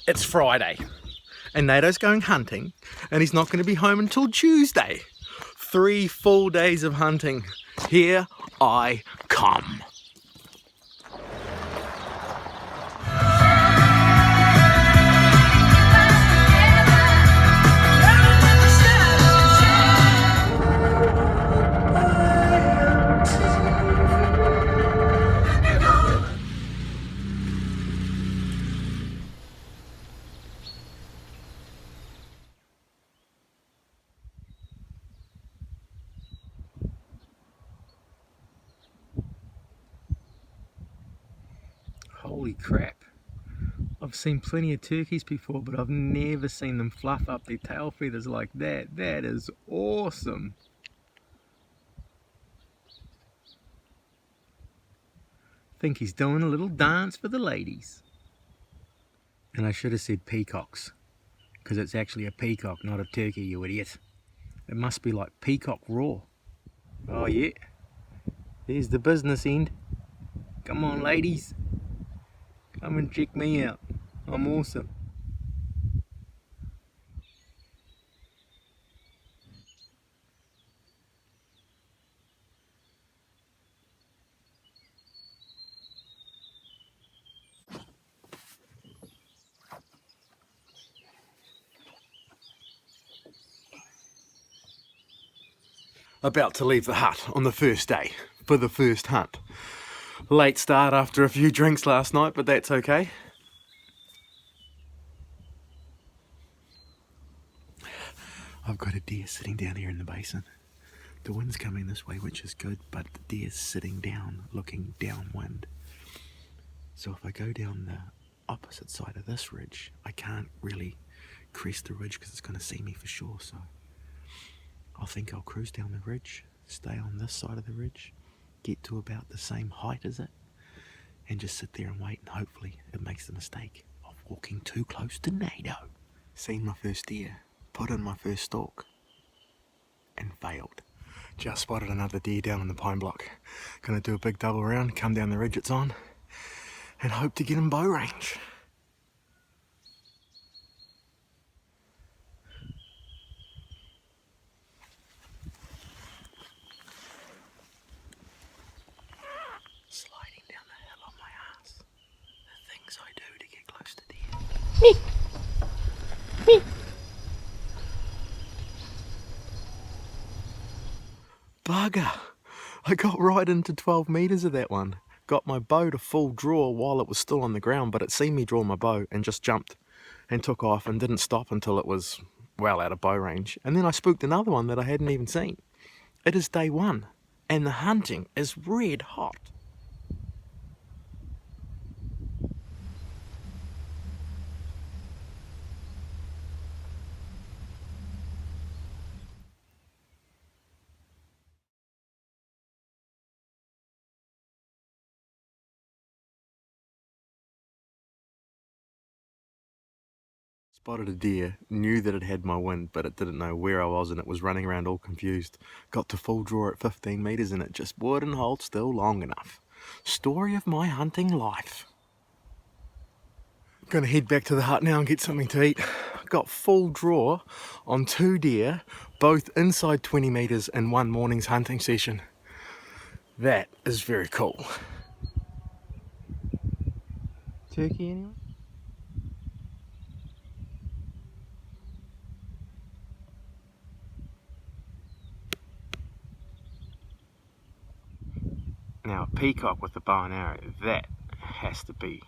It's Friday and Nato's going hunting and he's not going to be home until Tuesday. 3 full days of hunting. Here I come. Holy crap. I've seen plenty of turkeys before, but I've never seen them fluff up their tail feathers like that. That is awesome. Think he's doing a little dance for the ladies. And I should have said peacocks, because it's actually a peacock, not a turkey, you idiot. It must be like peacock raw. Oh yeah, there's the business end. Come on ladies, come and check me out. I'm awesome. About to leave the hut on the first day for the first hunt. Late start after a few drinks last night, but that's okay. I've got a deer sitting down here in the basin. The wind's coming this way, which is good, but the deer's sitting down, looking downwind. So if I go down the opposite side of this ridge, I can't really crest the ridge because it's going to see me for sure. So I think I'll cruise down the ridge, stay on this side of the ridge, get to about the same height as it, and just sit there and wait, and hopefully it makes the mistake of walking too close to NATO. Seen my first deer, put in my first stalk, and failed. Just spotted another deer down in the pine block. Gonna do a big double round, come down the ridge it's on, and hope to get in bow range. Sliding down the hill on my ass. The things I do to get close to deer. Bugger! I got right into 12 meters of that one. Got my bow to full draw while it was still on the ground, but it seen me draw my bow and just jumped and took off and didn't stop until it was well out of bow range. And then I spooked another one that I hadn't even seen. It is day 1 and the hunting is red hot. Spotted a deer, knew that it had my wind, but it didn't know where I was and it was running around all confused. Got to full draw at 15 meters and it just wouldn't hold still long enough. Story of my hunting life. Gonna head back to the hut now and get something to eat. Got full draw on 2 deer, both inside 20 meters in one morning's hunting session. That is very cool. Turkey anyone? Now a peacock with a bow and arrow, that has to be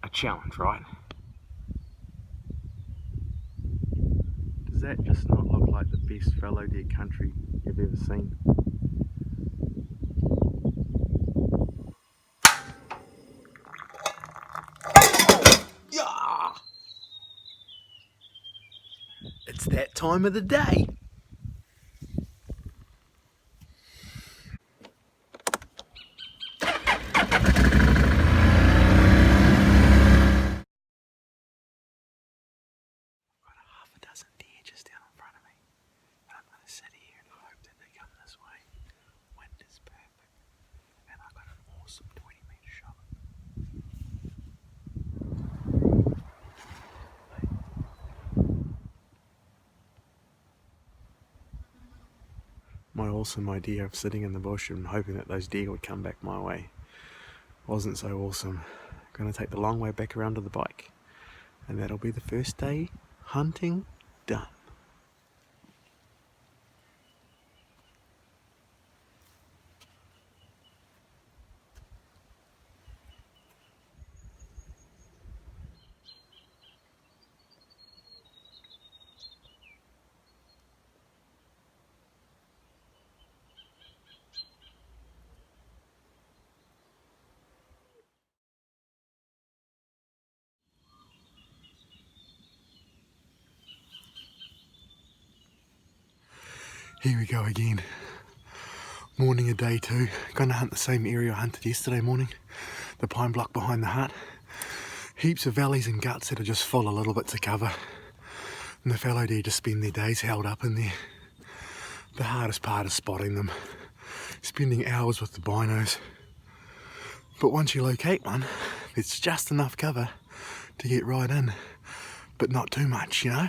a challenge, right? Does that just not look like the best fallow deer country you've ever seen? Yeah! It's that time of the day. awesome idea of sitting in the bush and hoping that those deer would come back my way wasn't so awesome. I'm going to take the long way back around to the bike, and that'll be the first day hunting done. Here we go again. Morning of day 2. Gonna hunt the same area I hunted yesterday morning. The pine block behind the hut. Heaps of valleys and guts that are just full of little bits of cover. And the fallow deer just spend their days held up in there. The hardest part is spotting them. Spending hours with the binos. But once you locate one, it's just enough cover to get right in. But not too much, you know?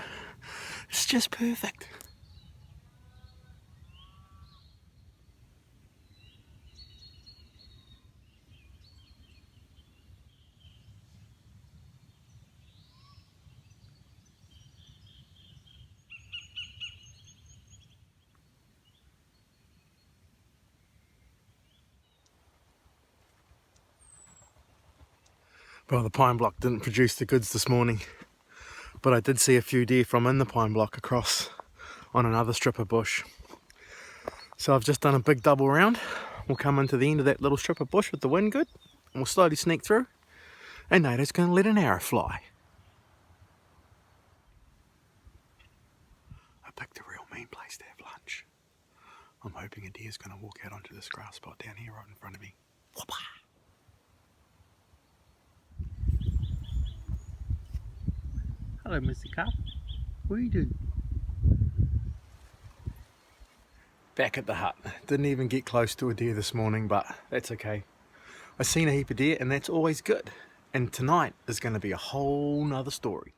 It's just perfect. Well, the pine block didn't produce the goods this morning, but I did see a few deer from in the pine block across on another strip of bush. So I've just done a big double round. We'll come into the end of that little strip of bush with the wind good, and we'll slowly sneak through, and Nato's going to let an arrow fly. I picked a real mean place to have lunch. I'm hoping a deer's going to walk out onto this grass spot down here right in front of me. Whoopah! Hello, Mr. Cup. What are you doing? Back at the hut. Didn't even get close to a deer this morning, but that's okay. I've seen a heap of deer, and that's always good. And tonight is going to be a whole nother story.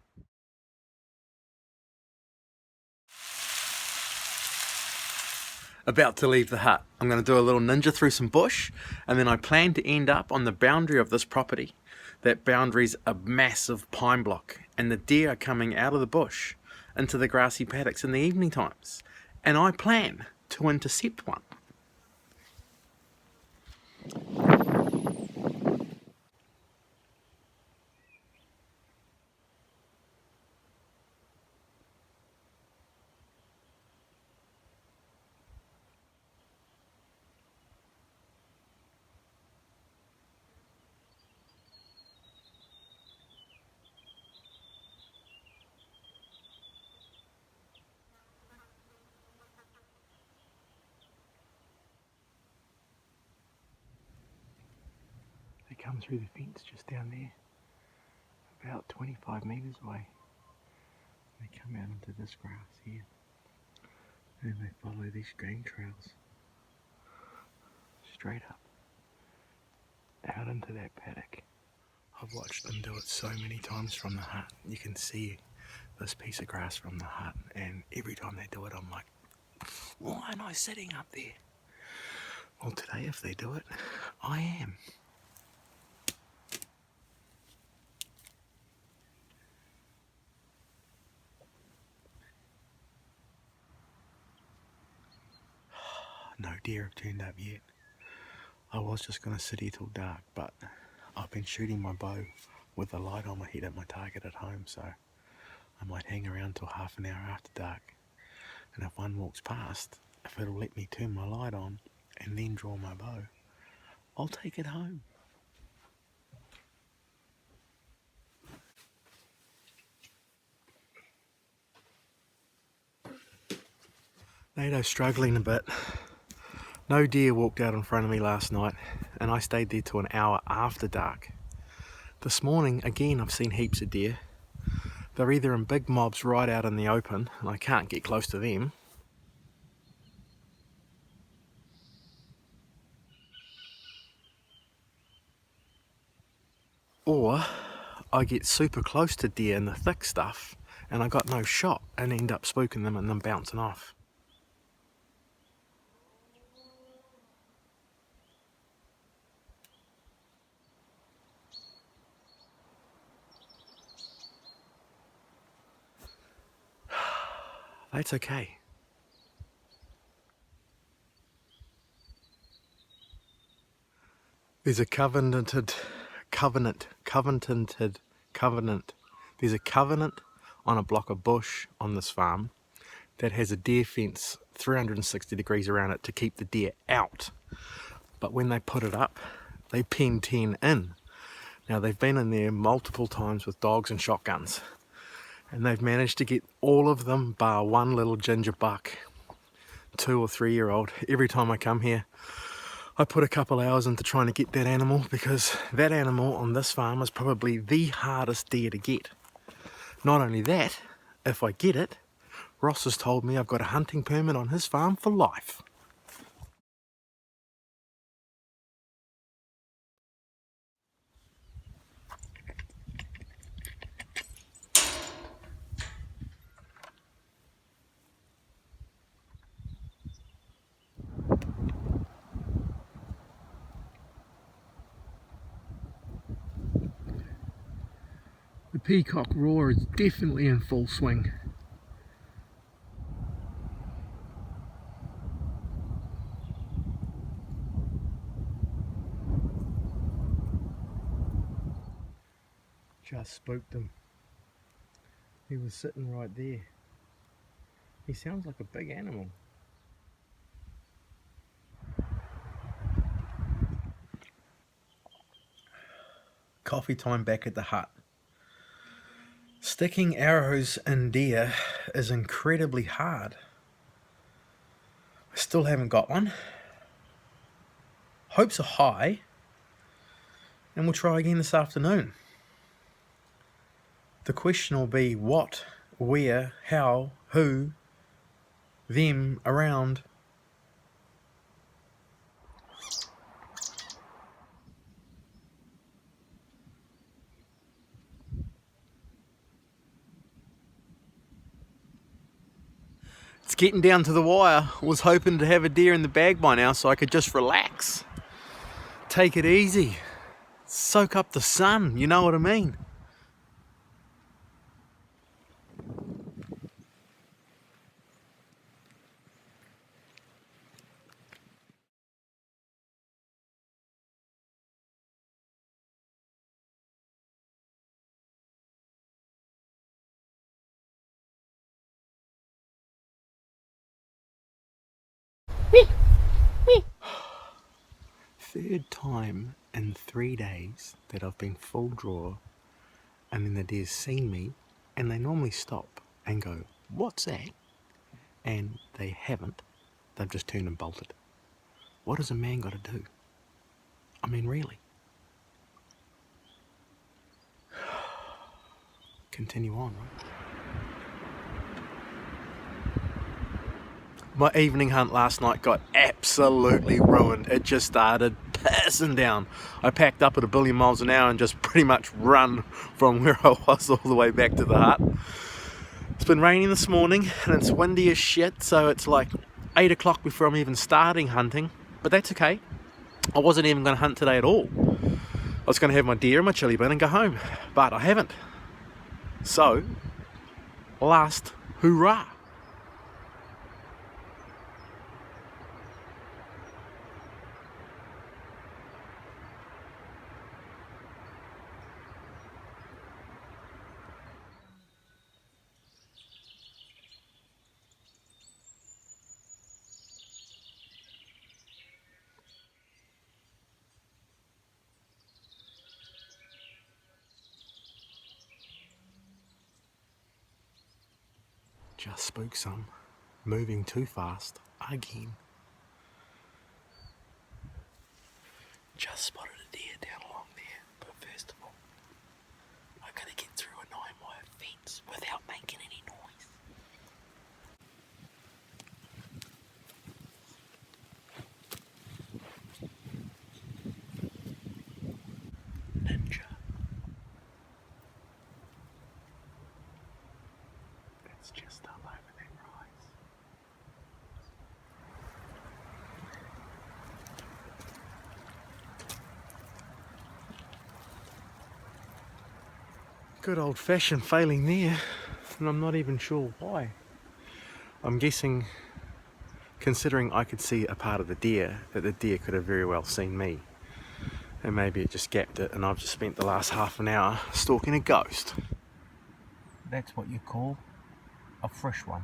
About to leave the hut. I'm going to do a little ninja through some bush, and then I plan to end up on the boundary of this property. That boundary's a massive pine block, and the deer are coming out of the bush into the grassy paddocks in the evening times, and I plan to intercept one. They come through the fence just down there, about 25 metres away. They come out into this grass here, and they follow these green trails straight up out into that paddock. I've watched them do it so many times from the hut. You can see this piece of grass from the hut, and every time they do it I'm like, why am I sitting up there? Well, today if they do it, I am. No deer have turned up yet. I was just going to sit here till dark, but I've been shooting my bow with the light on my head at my target at home, so I might hang around till half an hour after dark. And if one walks past, if it'll let me turn my light on and then draw my bow, I'll take it home. Nato's struggling a bit. No deer walked out in front of me last night, and I stayed there till an hour after dark. This morning, again, I've seen heaps of deer. They're either in big mobs right out in the open, and I can't get close to them, or I get super close to deer in the thick stuff, and I got no shot, and end up spooking them and them bouncing off. That's okay. There's a covenant. There's a covenant on a block of bush on this farm that has a deer fence 360 degrees around it to keep the deer out. But when they put it up, they pen 10 in. Now they've been in there multiple times with dogs and shotguns, and they've managed to get all of them bar one little ginger buck, 2 or 3 year old. Every time I come here, I put a couple hours into trying to get that animal, because that animal on this farm is probably the hardest deer to get. Not only that, if I get it, Ross has told me I've got a hunting permit on his farm for life. The peacock roar is definitely in full swing. Just spooked him. He was sitting right there. He sounds like a big animal. Coffee time back at the hut. Sticking arrows in deer is incredibly hard. I still haven't got one. Hopes are high, and we'll try again this afternoon. The question will be what, where, how, who, them, around. It's getting down to the wire. I was hoping to have a deer in the bag by now so I could just relax. Take it easy. Soak up the sun, you know what I mean? Third time in 3 days that I've been full draw, and then the deer's seen me, and they normally stop and go, "What's that?" And they haven't. They've just turned and bolted. What has a man got to do? I mean, really? Continue on, right? My evening hunt last night got absolutely ruined. It just started pissing down. I packed up at 1,000,000,000 miles an hour and just pretty much run from where I was all the way back to the hut. It's been raining this morning and it's windy as shit, so it's like 8 o'clock before I'm even starting hunting, but that's okay. I wasn't even going to hunt today at all. I was going to have my deer in my chili bin and go home, but I haven't. So, last hoorah. Just spooked some, moving too fast again. Just spotted a deer down along there, but first of all, I gotta get through a 9-wire fence without making any noise. Ninja. It's just up over that rise. Good old-fashioned failing there, and I'm not even sure why. I'm guessing, considering I could see a part of the deer, that the deer could have very well seen me. And maybe it just gapped it and I've just spent the last half an hour stalking a ghost. That's what you call a fresh one.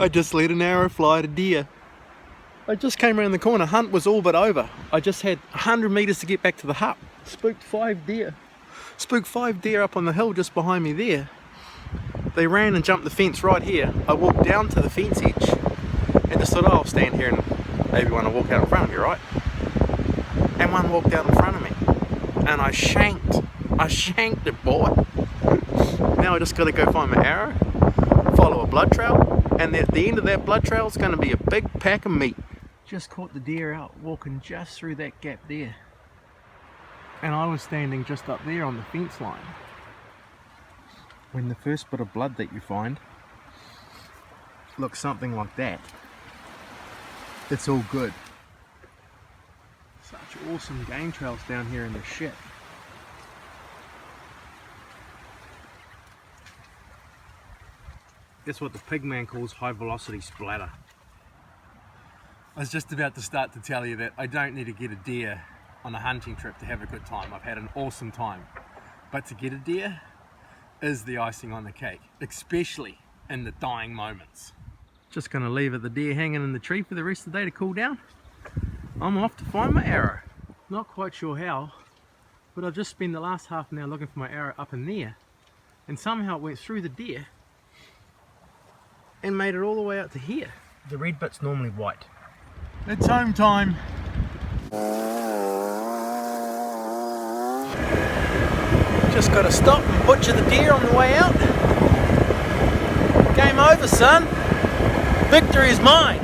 I just let an arrow fly at a deer. I just came around the corner, hunt was all but over. I just had 100 metres to get back to the hut. Spooked 5 deer. Spooked 5 deer up on the hill just behind me there. They ran and jumped the fence right here. I walked down to the fence edge and just thought, oh, I'll stand here and maybe one will walk out in front of me, right? And one walked out in front of me. And I shanked it, boy. Now I just got to go find my arrow, follow a blood trail, and at the end of that blood trail is going to be a big pack of meat. Just caught the deer out walking just through that gap there. And I was standing just up there on the fence line. When the first bit of blood that you find looks something like that, it's all good. Such awesome game trails down here in the shit. That's what the pigman calls high velocity splatter. I was just about to start to tell you that I don't need to get a deer on a hunting trip to have a good time. I've had an awesome time. But to get a deer is the icing on the cake, especially in the dying moments. Just gonna leave the deer hanging in the tree for the rest of the day to cool down. I'm off to find my arrow. Not quite sure how, but I've just spent the last half an hour looking for my arrow up in there, and somehow it went through the deer and made it all the way out to here. The red bit's normally white. It's home time. Just got to stop and butcher the deer on the way out. Game over, son. Victory is mine.